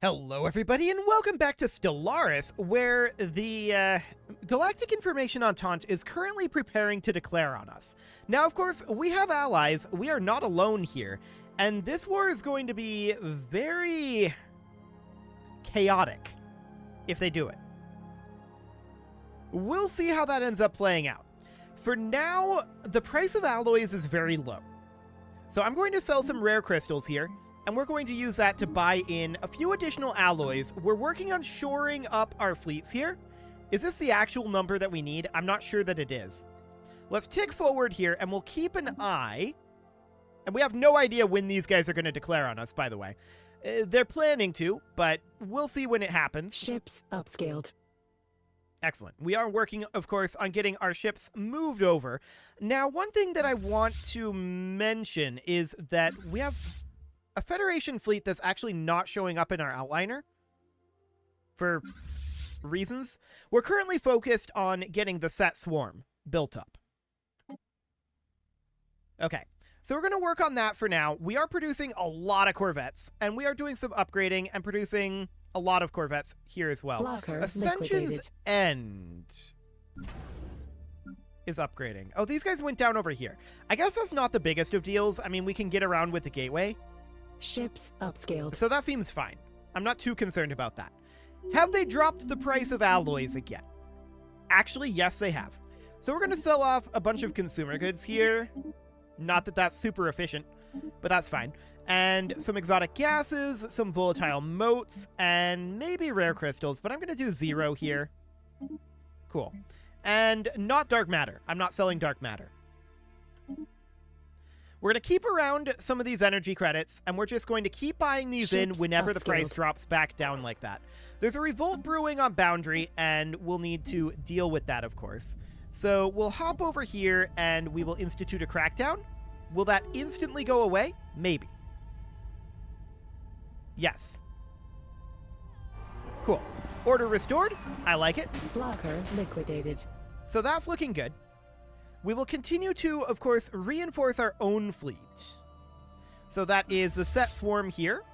Hello everybody and welcome back to Stellaris, where the Galactic Information Entente is currently preparing to declare on us. Now, of course, we have allies, we are not alone here, and this war is going to be very chaotic if they do it. We'll see how that ends up playing out. For now, the price of alloys is very low. So I'm going to sell some rare crystals here, and we're going to use that to buy in a few additional alloys. We're working on shoring up our fleets here. Is this the actual number that we need? I'm not sure that it is. Let's tick forward here, and we'll keep an eye. And we have no idea when these guys are going to declare on us, by the way. They're planning to, but we'll see when it happens. Ships upscaled. Excellent. We are working, of course, on getting our ships moved over. Now, one thing that I want to mention is that we have a Federation fleet that's actually not showing up in our outliner for reasons. We're currently focused on getting the set swarm built up. Okay, so we're going to work on that for now. We are producing a lot of Corvettes, and we are doing some upgrading and producing a lot of Corvettes here as well. Blocker Ascension's liquidated. End is upgrading. Oh, these guys went down over here. I guess that's not the biggest of deals. I mean, we can get around with the gateway. Ships upscaled. So that seems fine. I'm not too concerned about that. Have they dropped the price of alloys again? Actually, yes, they have. So we're going to sell off a bunch of consumer goods here. Not that that's super efficient, but that's fine. And some exotic gases, some volatile motes, and maybe rare crystals, but I'm going to do 0 here. Cool. And not dark matter. I'm not selling dark matter. We're going to keep around some of these energy credits, and we're just going to keep buying these in Ships whenever the upscaled. price drops back down like that. There's a revolt brewing on Boundary, and we'll need to deal with that, of course. So we'll hop over here, and we will institute a crackdown. Will that instantly go away? Maybe. Yes. Cool. Order restored. I like it. Blocker liquidated. So that's looking good. We will continue to, of course, reinforce our own fleet. So that is the set swarm here.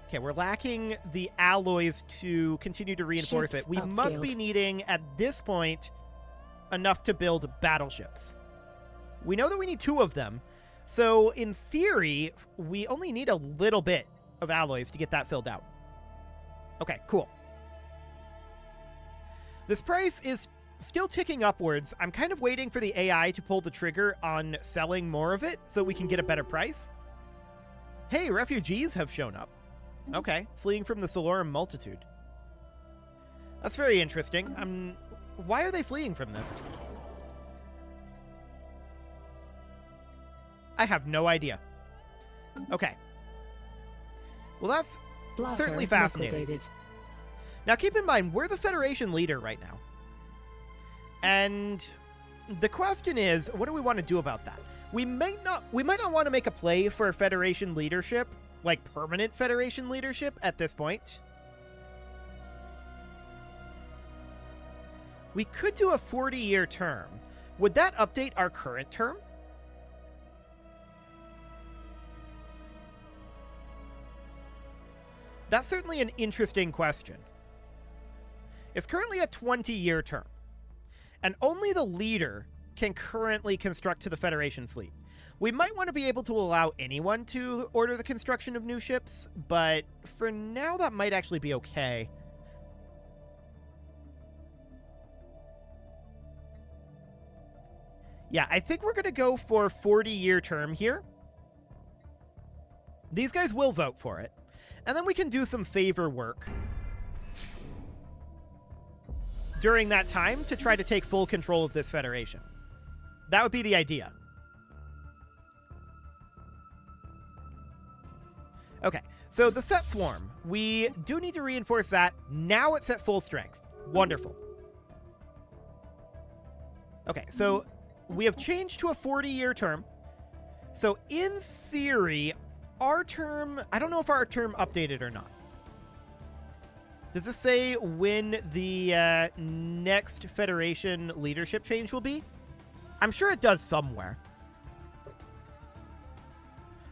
Okay, we're lacking the alloys to continue to reinforce Ships it. We must be upscaled. needing, at this point, enough to build battleships. We know that we need 2 of them. So, in theory, we only need a little bit of alloys to get that filled out. Okay, cool. This price is still ticking upwards. I'm kind of waiting for the AI to pull the trigger on selling more of it so we can get a better price. Hey, refugees have shown up. Okay, fleeing from the Solorum multitude. That's very interesting. Why are they fleeing from this? I have no idea. Okay. Well, that's Blocker certainly fascinating. liquidated. Now, keep in mind, we're the Federation leader right now. And the question is, what do we want to do about that? We might not want to make a play for Federation leadership, like permanent Federation leadership at this point. We could do a 40-year term. Would that update our current term? That's certainly an interesting question. It's currently a 20-year term, and only the leader can currently construct to the Federation fleet. We might want to be able to allow anyone to order the construction of new ships, but for now that might actually be okay. Yeah, I think we're going to go for 40-year term here. These guys will vote for it. And then we can do some favor work during that time to try to take full control of this Federation. That would be the idea. Okay, so the set swarm. We do need to reinforce that. Now it's at full strength. Wonderful. Okay, so we have changed to a 40-year term. So in theory, our term, I don't know if our term updated or not. Does this say when the next Federation leadership change will be? I'm sure it does somewhere.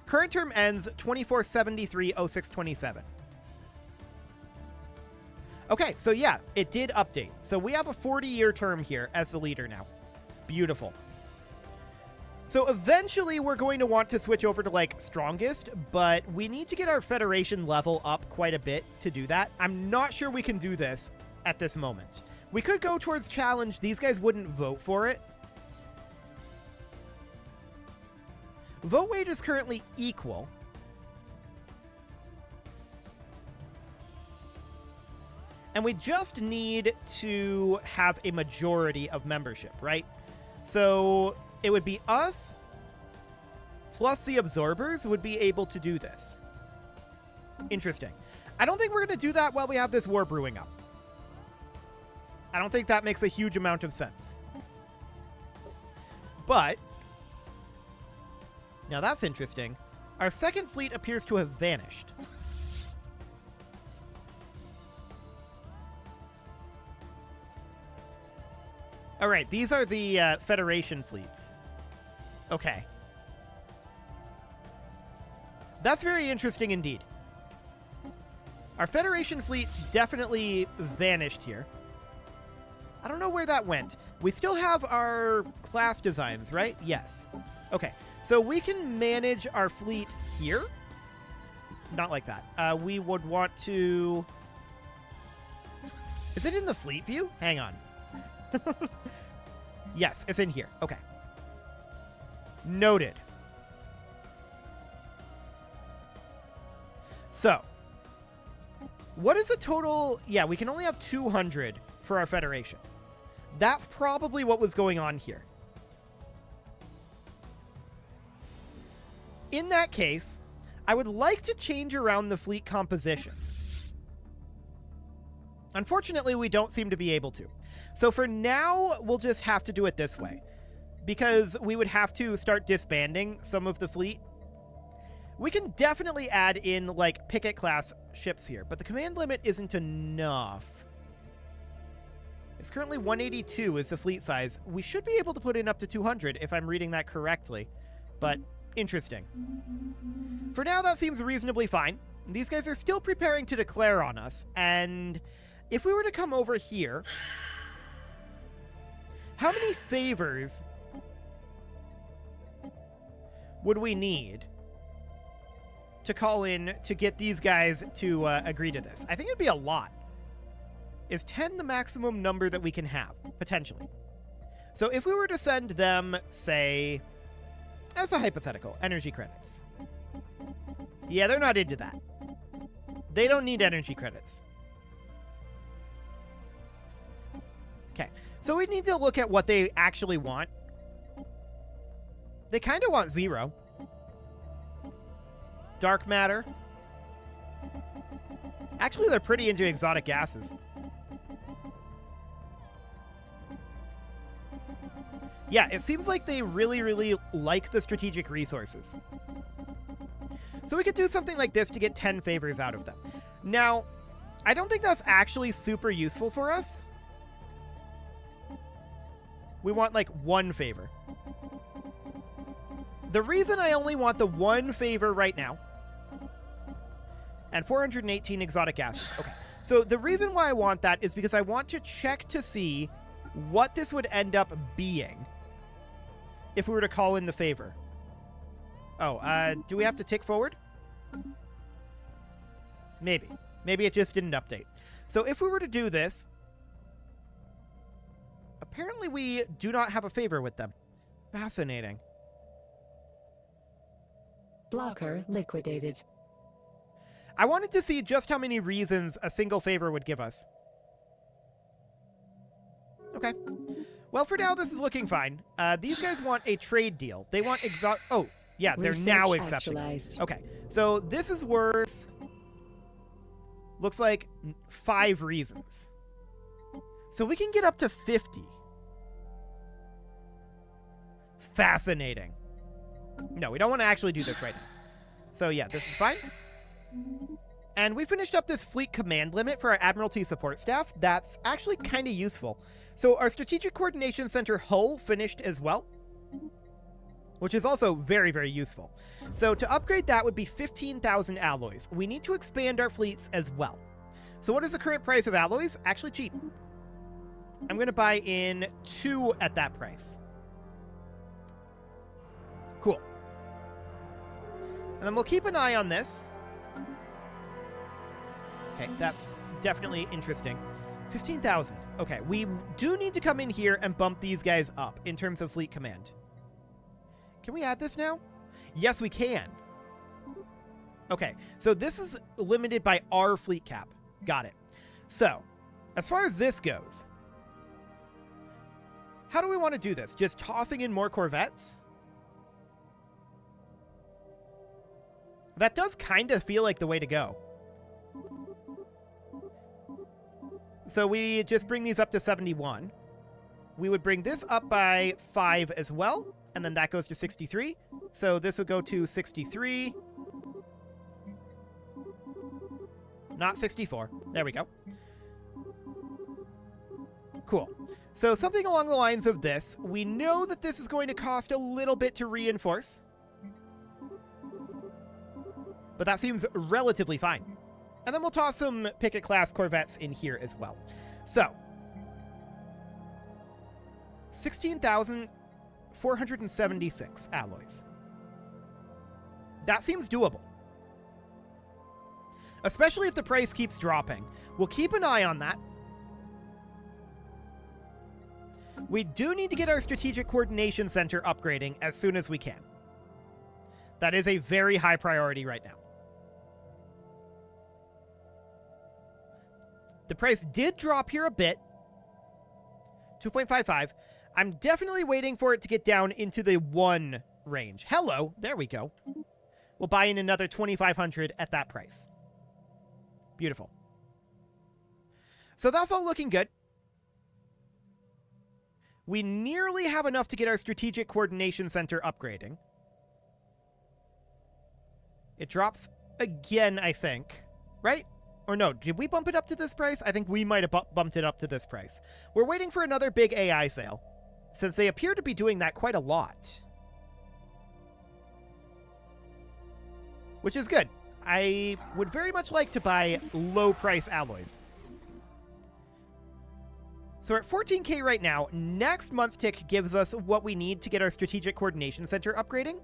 Current term ends 24/73/06/27. Okay, so yeah, it did update. So we have a 40-year term here as the leader now. Beautiful. So eventually we're going to want to switch over to, like, strongest, but we need to get our Federation level up quite a bit to do that. I'm not sure we can do this at this moment. We could go towards challenge. These guys wouldn't vote for it. Vote weight is currently equal. And we just need to have a majority of membership, right? So it would be us plus the absorbers would be able to do this. Interesting. I don't think we're going to do that while we have this war brewing up. I don't think that makes a huge amount of sense. But now that's interesting. Our second fleet appears to have vanished. All right, these are the Federation fleets. Okay. That's very interesting indeed. Our Federation fleet definitely vanished here. I don't know where that went. We still have our class designs, right? Yes. Okay, so we can manage our fleet here. Not like that. We would want to... Is it in the fleet view? Hang on. Yes, it's in here. Okay. Noted. So, what is the total? Yeah, we can only have 200 for our Federation. That's probably what was going on here. In that case, I would like to change around the fleet composition. Unfortunately, we don't seem to be able to. So for now, we'll just have to do it this way, because we would have to start disbanding some of the fleet. We can definitely add in, like, picket-class ships here, but the command limit isn't enough. It's currently 182 is the fleet size. We should be able to put in up to 200 if I'm reading that correctly, but interesting. For now, that seems reasonably fine. These guys are still preparing to declare on us, and if we were to come over here... How many favors would we need to call in to get these guys to agree to this? I think it'd be a lot. Is 10 the maximum number that we can have, potentially? So if we were to send them, say, as a hypothetical, energy credits. Yeah, they're not into that. They don't need energy credits. Okay. So we need to look at what they actually want. They kind of want 0. Dark matter. Actually, they're pretty into exotic gases. Yeah, it seems like they really, really like the strategic resources. So we could do something like this to get 10 favors out of them. Now, I don't think that's actually super useful for us. We want, like, 1 favor. The reason I only want the 1 favor right now... And 418 exotic gases. Okay. So the reason why I want that is because I want to check to see what this would end up being if we were to call in the favor. Oh, do we have to tick forward? Maybe. Maybe it just didn't update. So if we were to do this... Apparently we do not have a favor with them. Fascinating. Blocker liquidated. I wanted to see just how many reasons a single favor would give us. Okay. Well, for now, this is looking fine. These guys want a trade deal. They want Oh, yeah, they're Research now accepting. actualized. Okay, so this is worth... Looks like 5 reasons. So we can get up to 50. Fascinating. No, we don't want to actually do this right now. So yeah, this is fine. And we finished up this fleet command limit for our Admiralty support staff. That's actually kind of useful. So our Strategic Coordination Center hull finished as well, which is also very, very useful. So to upgrade that would be 15,000 alloys. We need to expand our fleets as well. So what is the current price of alloys? Actually cheap. I'm going to buy in 2 at that price. Cool. And then we'll keep an eye on this. Okay, that's definitely interesting. 15,000. Okay, we do need to come in here and bump these guys up in terms of fleet command. Can we add this now? Yes, we can. Okay, so this is limited by our fleet cap. Got it. So, as far as this goes, how do we want to do this? Just tossing in more corvettes? That does kind of feel like the way to go. So we just bring these up to 71. We would bring this up by 5 as well, and then that goes to 63. So this would go to 63. Not 64. There we go. Cool. So something along the lines of this. We know that this is going to cost a little bit to reinforce, but that seems relatively fine. And then we'll toss some Pickett-class corvettes in here as well. So, 16,476 alloys. That seems doable. Especially if the price keeps dropping. We'll keep an eye on that. We do need to get our Strategic Coordination Center upgrading as soon as we can. That is a very high priority right now. The price did drop here a bit. 2.55. I'm definitely waiting for it to get down into the 1 range. Hello. There we go. We'll buy in another 2,500 at that price. Beautiful. So that's all looking good. We nearly have enough to get our Strategic Coordination Center upgrading. It drops again, I think. Right? Or no, did we bump it up to this price? I think we might have bumped it up to this price. We're waiting for another big AI sale, since they appear to be doing that quite a lot. Which is good. I would very much like to buy low-price alloys. So we're at 14k right now. Next month tick gives us what we need to get our Strategic Coordination Center upgrading,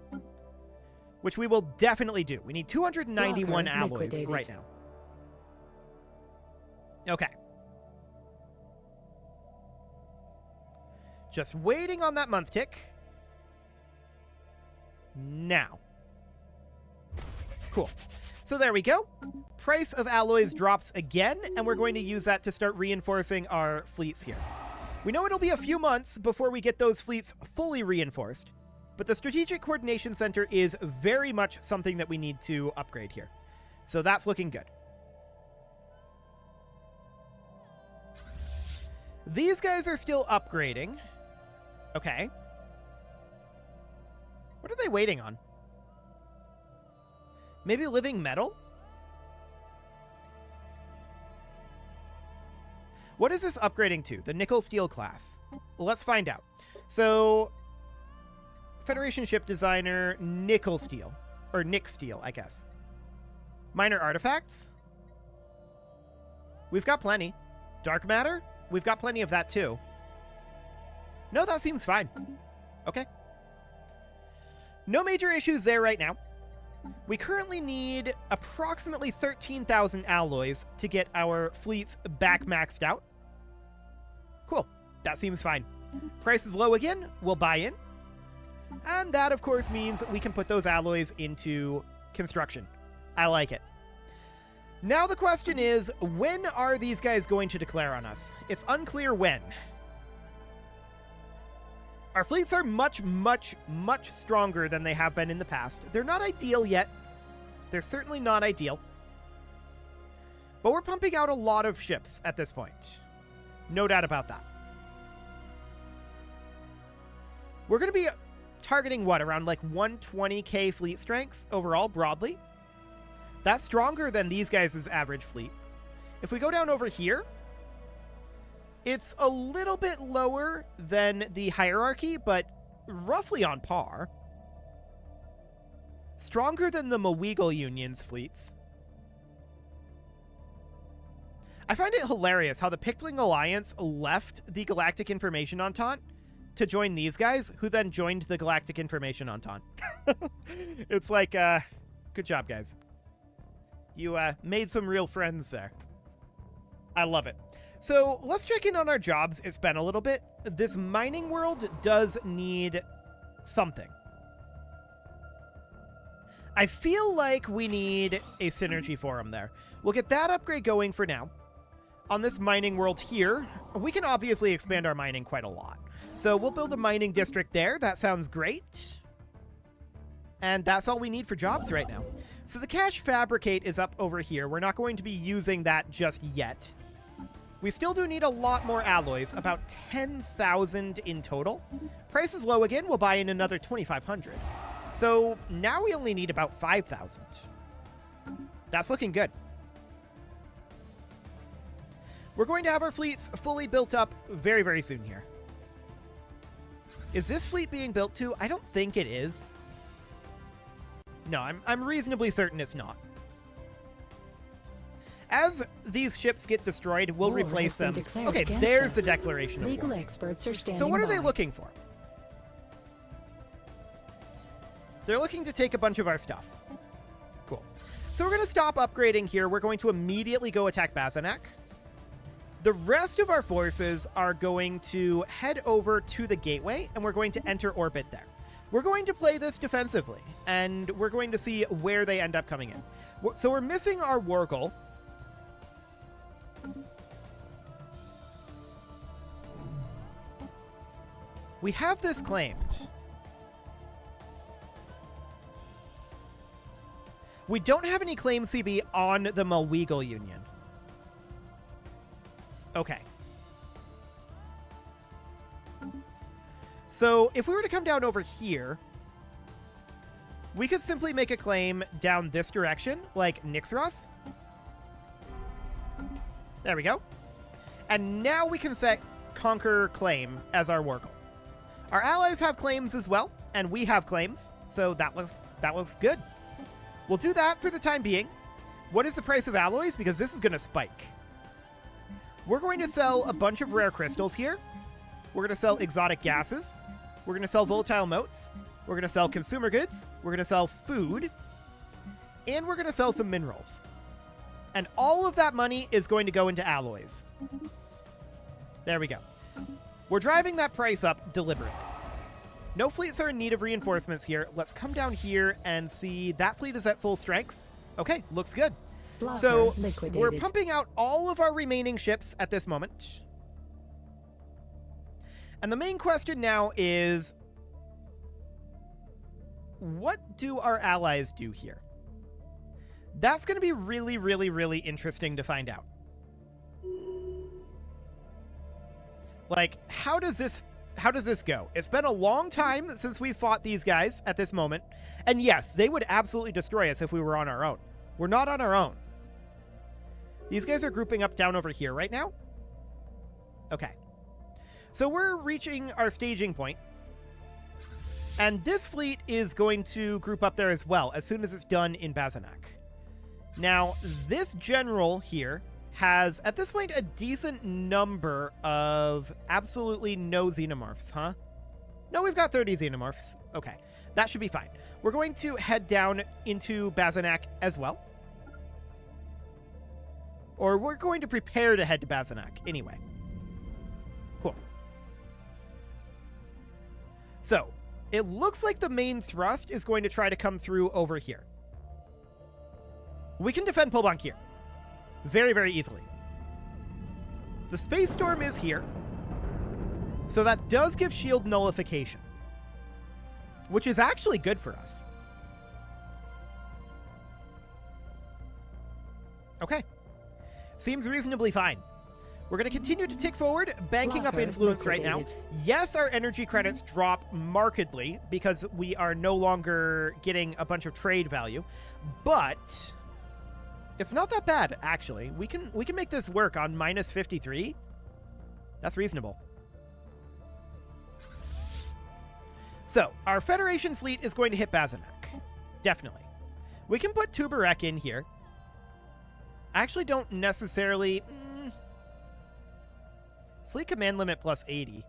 which we will definitely do. We need 291 alloys right now. Okay. Just waiting on that month tick. Now. Cool. So there we go. Price of alloys drops again, and we're going to use that to start reinforcing our fleets here. We know it'll be a few months before we get those fleets fully reinforced, but the Strategic Coordination Center is very much something that we need to upgrade here. So that's looking good. These guys are still upgrading. Okay. What are they waiting on? Maybe living metal? What is this upgrading to? The nickel steel class. Well, let's find out. So, Federation ship designer, nickel steel. Or Nick steel, I guess. Minor artifacts? We've got plenty. Dark matter? We've got plenty of that too. No, that seems fine. Okay. No major issues there right now. We currently need approximately 13,000 alloys to get our fleets back maxed out. Cool. That seems fine. Price is low again. We'll buy in. And that, of course, means we can put those alloys into construction. I like it. Now the question is, when are these guys going to declare on us? It's unclear when. Our fleets are much, much, much stronger than they have been in the past. They're not ideal yet. They're certainly not ideal. But we're pumping out a lot of ships at this point. No doubt about that. We're going to be targeting, what, around like 120k fleet strength overall, broadly. That's stronger than these guys' average fleet. If we go down over here, it's a little bit lower than the hierarchy, but roughly on par. Stronger than the Mawiggle Union's fleets. I find it hilarious how the Pickling Alliance left the Galactic Information Entente to join these guys, who then joined the Galactic Information Entente. It's like, good job, guys. You made some real friends there. I love it. So let's check in on our jobs. It's been a little bit. This mining world does need something. I feel like we need a synergy forum there. We'll get that upgrade going for now. On this mining world here, we can obviously expand our mining quite a lot. So we'll build a mining district there. That sounds great. And that's all we need for jobs right now. So the cash fabricate is up over here. We're not going to be using that just yet. We still do need a lot more alloys, about 10,000 in total. Price is low again. We'll buy in another 2,500. So now we only need about 5,000. That's looking good. We're going to have our fleets fully built up very, very soon here. Is this fleet being built too? I don't think it is. No, I'm reasonably certain it's not. As these ships get destroyed, we'll replace them. Okay, there's the declaration of war. Legal experts are standing So what are they by. looking for? They're looking to take a bunch of our stuff. Cool. So we're going to stop upgrading here. We're going to immediately go attack Bazanak. The rest of our forces are going to head over to the gateway, and we're going to enter orbit there. We're going to play this defensively, and we're going to see where they end up coming in. So we're missing our Wargle. We have this claimed. We don't have any claim CB on the Malwegal Union. Okay. So if we were to come down over here, we could simply make a claim down this direction, like Nixros. There we go. And now we can set Conquer Claim as our Wargle. Our allies have claims as well, and we have claims, so that looks good. We'll do that for the time being. What is the price of alloys? Because this is going to spike. We're going to sell a bunch of rare crystals here. We're going to sell exotic gases. We're going to sell volatile motes. We're going to sell consumer goods. We're going to sell food. And we're going to sell some minerals. And all of that money is going to go into alloys. There we go. We're driving that price up deliberately. No fleets are in need of reinforcements here. Let's come down here and see that fleet is at full strength. Okay, looks good. Blocker So liquidated. we're pumping out all of our remaining ships at this moment. And the main question now is, what do our allies do here? That's going to be really, really, really interesting to find out. Like, how does this go? It's been a long time since we fought these guys at this moment. And yes, they would absolutely destroy us if we were on our own. We're not on our own. These guys are grouping up down over here right now. Okay. So we're reaching our staging point. And this fleet is going to group up there as well as soon as it's done in Bazanak. Now, this general here has, at this point, a decent number of absolutely no xenomorphs, huh? No, we've got 30 xenomorphs. Okay, that should be fine. We're going to head down into Bazanak as well. Or we're going to prepare to head to Bazanak anyway. Cool. So, it looks like the main thrust is going to try to come through over here. We can defend Polbank here. Very, very easily. The Space Storm is here. So that does give shield nullification. Which is actually good for us. Okay. Seems reasonably fine. We're going to continue to tick forward, banking up Blocker influence right now. liquidated. Yes, our energy credits drop markedly because we are no longer getting a bunch of trade value, but it's not that bad, actually. We can make this work on minus 53. That's reasonable. So, our Federation fleet is going to hit Bazanak. Definitely. We can put Tubarek in here. I actually don't necessarily... Fleet command limit plus 80.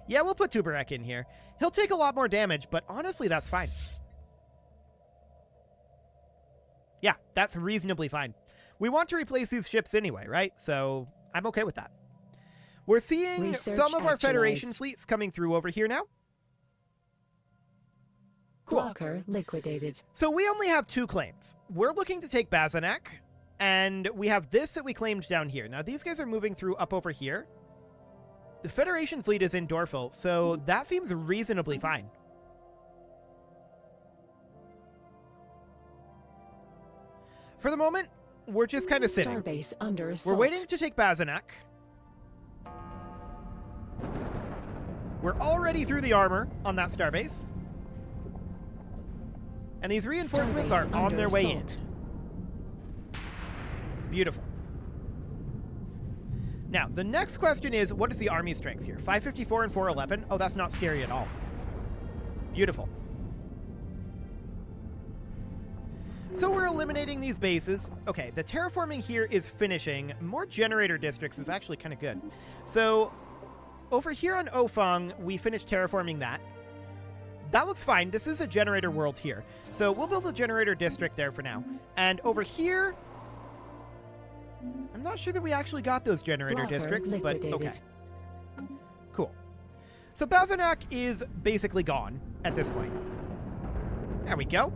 Yeah, we'll put Tuberek in here. He'll take a lot more damage, but honestly, that's fine. Yeah, that's reasonably fine. We want to replace these ships anyway, right? So I'm okay with that. We're seeing Research some of our actualized. Federation fleets coming through over here now. Cool. Blocker liquidated. So we only have 2 claims. We're looking to take Bazanak, and we have this that we claimed down here. Now, these guys are moving through up over here. The Federation fleet is in Dorfel, so that seems reasonably fine. For the moment, we're just kind of sitting. Starbase under assault. We're waiting to take Bazanak. We're already through the armor on that starbase. And these reinforcements Starbase are on under their way assault. in. Beautiful. Now, the next question is, what is the army strength here? 554 and 411? Oh, that's not scary at all. Beautiful. So we're eliminating these bases. Okay, the terraforming here is finishing. More generator districts is actually kind of good. So over here on Ofang, we finished terraforming that. That looks fine. This is a generator world here. So we'll build a generator district there for now. And over here, I'm not sure that we actually got those generator Blocker districts, but liquidated. okay. Cool. So Bazanak is basically gone at this point. There we go.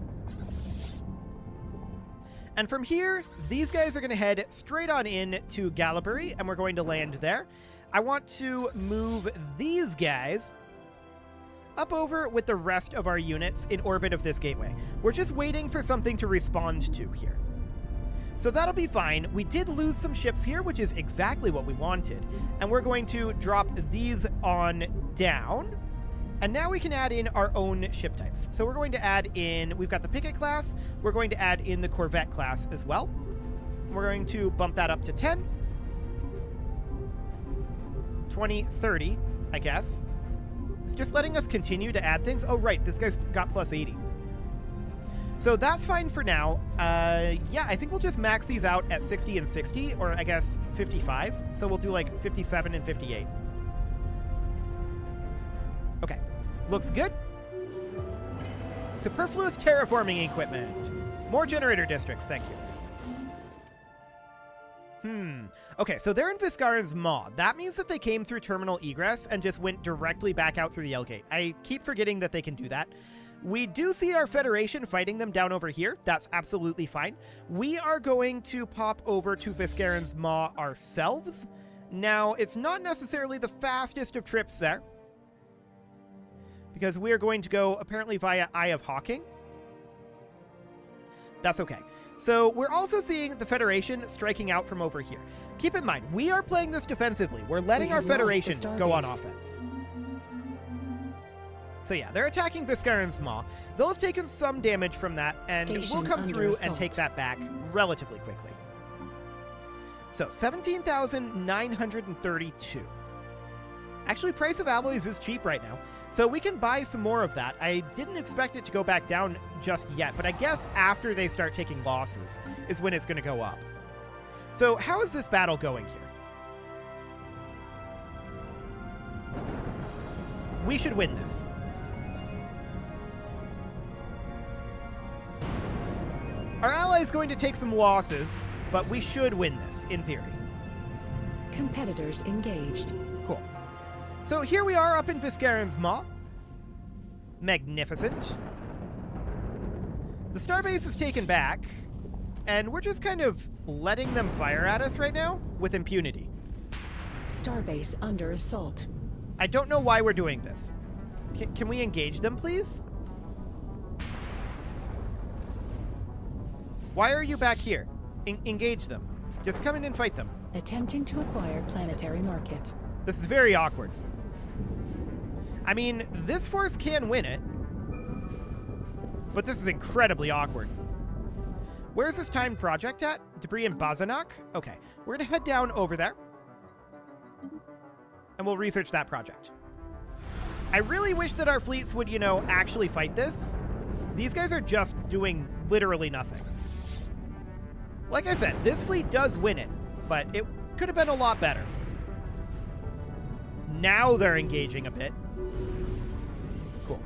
And from here, these guys are going to head straight on in to Gallipoli, and we're going to land there. I want to move these guys up over with the rest of our units in orbit of this gateway. We're just waiting for something to respond to here. So that'll be fine. We did lose some ships here, which is exactly what we wanted. And we're going to drop these on down. And now we can add in our own ship types. So we're going to add in, we've got the Picket class. We're going to add in the Corvette class as well. We're going to bump that up to 10. 20, 30, I guess. It's just letting us continue to add things. Oh, right, this guy's got plus 80. So that's fine for now. Yeah, I think we'll just max these out at 60 and 60, or I guess 55. So we'll do like 57 and 58. Okay, looks good. Superfluous terraforming equipment. More generator districts, thank you. Okay, so they're in Viscaran's Maw. That means that they came through terminal egress and just went directly back out through the L gate. I keep forgetting that they can do that. We do see our Federation fighting them down over here. That's absolutely fine. We are going to pop over to Viscaran's Maw ourselves. Now, it's not necessarily the fastest of trips there, because we are going to go apparently via Eye of Hawking. That's okay. So we're also seeing the Federation striking out from over here. Keep in mind, we are playing this defensively. We're letting our Federation go on offense. So yeah, they're attacking Viscaran's Maw. They'll have taken some damage from that, and we'll come through and take that back relatively quickly. So 17,932. Actually, price of alloys is cheap right now, so we can buy some more of that. I didn't expect it to go back down just yet, but I guess after they start taking losses is when it's going to go up. So how is this battle going here? We should win this. Our ally is going to take some losses, but we should win this, in theory. Competitors engaged. Cool. So here we are up in Viscaran's Maw. Magnificent. The starbase is taken back, and we're just kind of letting them fire at us right now with impunity. Starbase under assault. I don't know why we're doing this. Can we engage them, please? Why are you back here? Engage them. Just come in and fight them. Attempting to acquire planetary market. This is very awkward. I mean, this force can win it, but this is incredibly awkward. Where's this timed project at? Debris in Bazanak? Okay, we're gonna head down over there, and we'll research that project. I really wish that our fleets would, you know, actually fight this. These guys are just doing literally nothing. Like I said, this fleet does win it, but it could have been a lot better. now they're engaging a bit. Cool.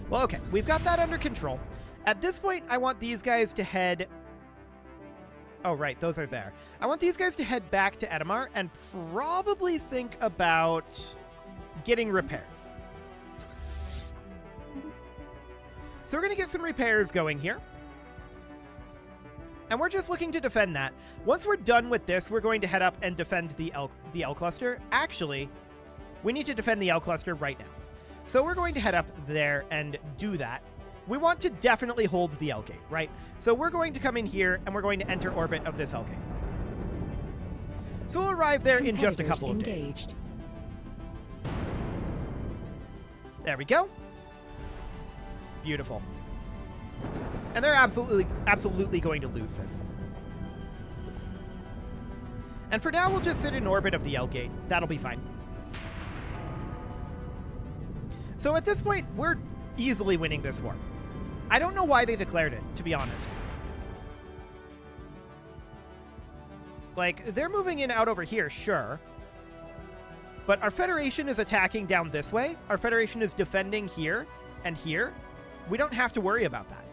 Well, okay, we've got that under control. At this point, I want these guys to head... Oh, right, those are there. I want these guys to head back to Edamar and probably think about getting repairs. So we're going to get some repairs going here. And we're just looking to defend that. Once we're done with this, we're going to head up and defend the L cluster. Actually, we need to defend the L cluster right now. So we're going to head up there and do that. We want to definitely hold the L gate, right? So we're going to come in here and we're going to enter orbit of this L gate. So we'll arrive there in just a couple of days. There we go. Beautiful. And they're absolutely going to lose this. And for now, we'll just sit in orbit of the L gate. That'll be fine. So at this point, we're easily winning this war. I don't know why they declared it, to be honest. Like, they're moving in out over here, sure. But our Federation is attacking down this way. Our Federation is defending here and here. We don't have to worry about that.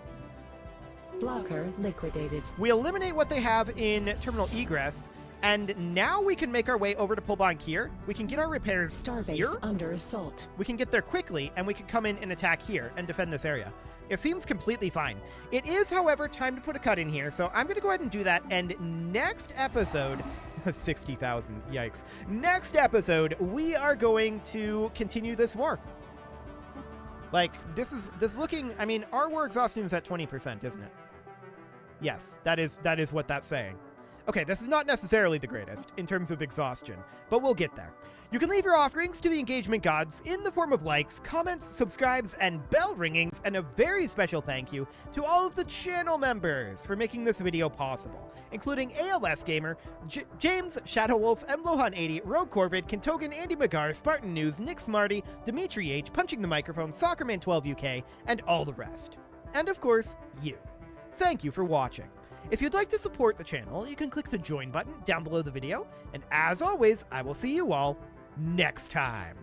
Blocker liquidated. We eliminate what they have in terminal egress, and now we can make our way over to Pulbank here. We can get our repairs Starbase here. under assault. We can get there quickly, and we can come in and attack here and defend this area. It seems completely fine. It is, however, time to put a cut in here, so I'm going to go ahead and do that, and next episode... 60,000, yikes. Next episode, we are going to continue this war. Like, this is looking... I mean, our war exhaustion is at 20%, isn't it? Yes, that is what that's saying. Okay, this is not necessarily the greatest in terms of exhaustion, but we'll get there. You can leave your offerings to the engagement gods in the form of likes, comments, subscribes, and bell ringings, and a very special thank you to all of the channel members for making this video possible, including ALS Gamer, James, Shadow Wolf, MLohan80, Rogue Corvid, Kentogan, Andy McGar, Spartan News, Nick Smarty, Dimitri H, Punching the Microphone, Soccerman12UK, and all the rest. And of course, you. Thank you for watching. If you'd like to support the channel, you can click the join button down below the video, and as always, I will see you all next time.